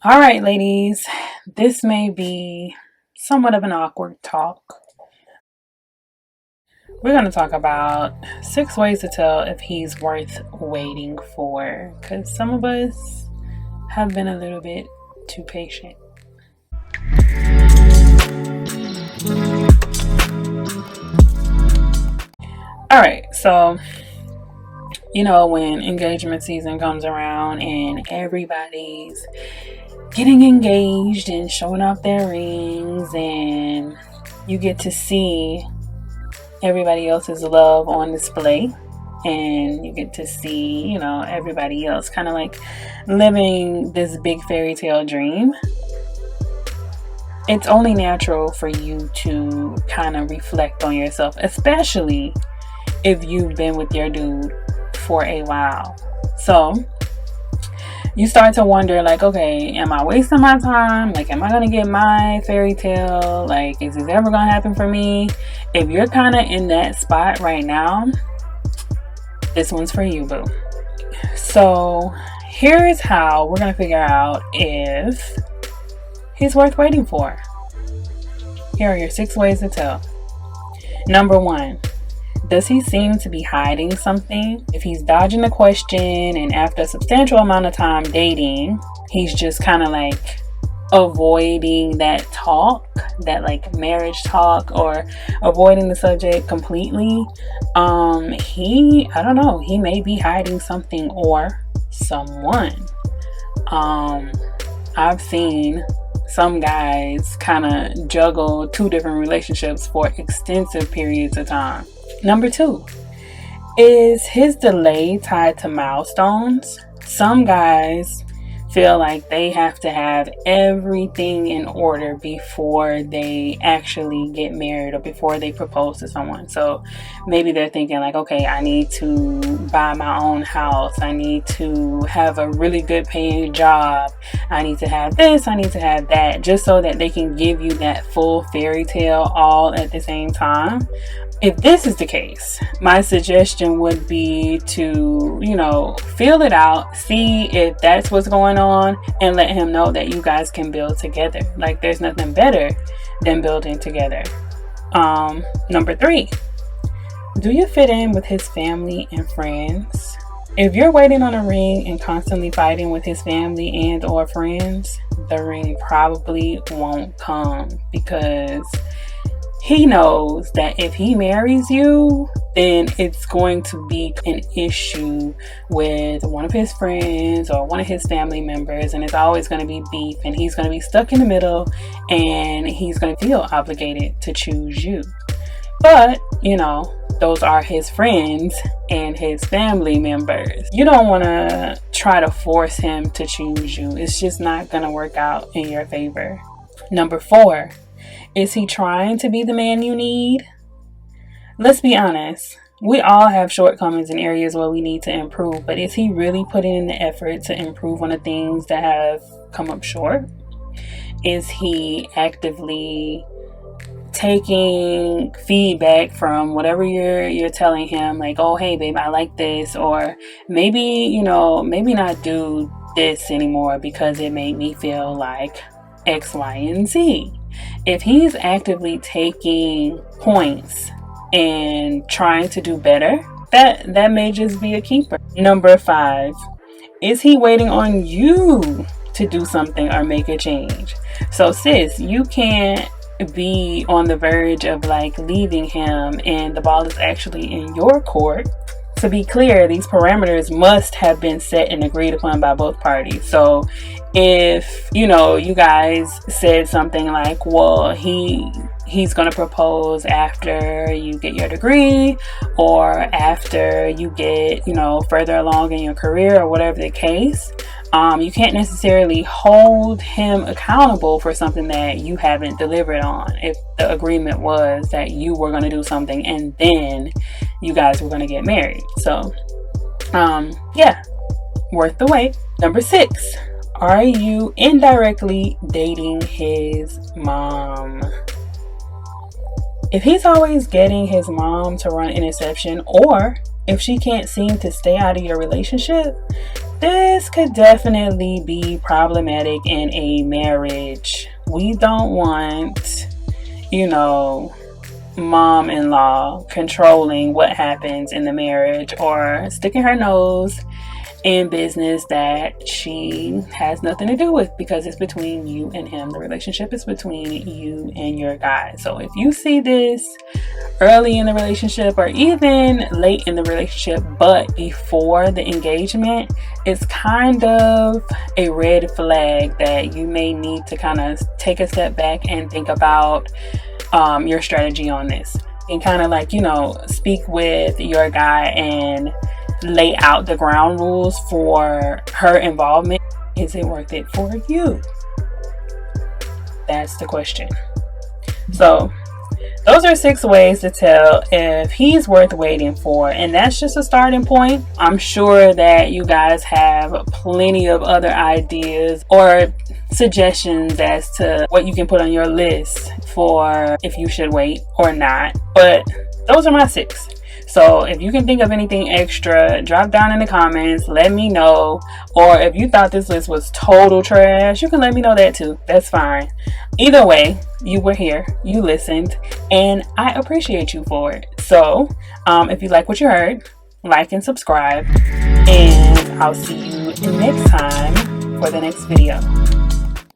All right, ladies, this may be somewhat of an awkward talk. We're going to talk about 6 ways to tell if he's worth waiting for, because some of us have been a little bit too patient. All right, so when engagement season comes around and everybody's getting engaged and showing off their rings, and you get to see everybody else's love on display, and you get to see everybody else kind of like living this big fairy tale dream. It's only natural for you to kind of reflect on yourself, especially if you've been with your dude for a while. So you start to wonder, like, okay, am I wasting my time? Like, am I going to get my fairy tale? Like, is this ever going to happen for me? If you're kind of in that spot right now, this one's for you, boo. So here's how we're going to figure out if he's worth waiting for. Here are your 6 ways to tell. Number 1, does he seem to be hiding something? If he's dodging the question and after a substantial amount of time dating, he's just kind of like avoiding that talk, that like marriage talk, or avoiding the subject completely, I don't know, he may be hiding something or someone. I've seen some guys kind of juggle 2 different relationships for extensive periods of time. Number 2, is his delay tied to milestones? Some guys feel like they have to have everything in order before they actually get married or before they propose to someone. So maybe they're thinking like, okay, I need to buy my own house. I need to have a really good paying job. I need to have this. I need to have that, just so that they can give you that full fairy tale all at the same time. If this is the case, my suggestion would be to, feel it out, see if that's what's going on, and let him know that you guys can build together. Like, there's nothing better than building together. Number 3, do you fit in with his family and friends? If you're waiting on a ring and constantly fighting with his family and or friends, the ring probably won't come, because he knows that if he marries you, then it's going to be an issue with one of his friends or one of his family members, and it's always going to be beef, and he's going to be stuck in the middle, and he's going to feel obligated to choose you. But, those are his friends and his family members. You don't want to try to force him to choose you. It's just not going to work out in your favor. Number 4, is he trying to be the man you need? Let's be honest. We all have shortcomings in areas where we need to improve, but is he really putting in the effort to improve on the things that have come up short? Is he actively taking feedback from whatever you're telling him, like, oh, hey, babe, I like this, or maybe not do this anymore because it made me feel like X, Y, and Z? If he's actively taking points and trying to do better, that may just be a keeper. Number 5, is he waiting on you to do something or make a change? So sis, you can't be on the verge of like leaving him and the ball is actually in your court. To be clear, these parameters must have been set and agreed upon by both parties. So if you guys said something like, well, he's going to propose after you get your degree, or after you get further along in your career, or whatever the case, you can't necessarily hold him accountable for something that you haven't delivered on. If the agreement was that you were going to do something and then you guys were going to get married. So worth the wait. Number 6, are you indirectly dating his mom? If he's always getting his mom to run interception, or if she can't seem to stay out of your relationship, This could definitely be problematic in a marriage. We don't want, mom-in-law controlling what happens in the marriage or sticking her nose in business that she has nothing to do with, because it's between you and him. The relationship is between you and your guy. So if you see this early in the relationship or even late in the relationship but before the engagement, it's kind of a red flag that you may need to kind of take a step back and think about your strategy on this, and kind of like, speak with your guy and lay out the ground rules for her involvement. Is it worth it for you? That's the question. So those are 6 ways to tell if he's worth waiting for, and that's just a starting point. I'm sure that you guys have plenty of other ideas or suggestions as to what you can put on your list for if you should wait or not, but those are my 6. So if you can think of anything extra, drop down in the comments, let me know. Or if you thought this list was total trash, you can let me know that too. That's fine. Either way, you were here, you listened, and I appreciate you for it. So if you like what you heard, like and subscribe, and I'll see you next time for the next video.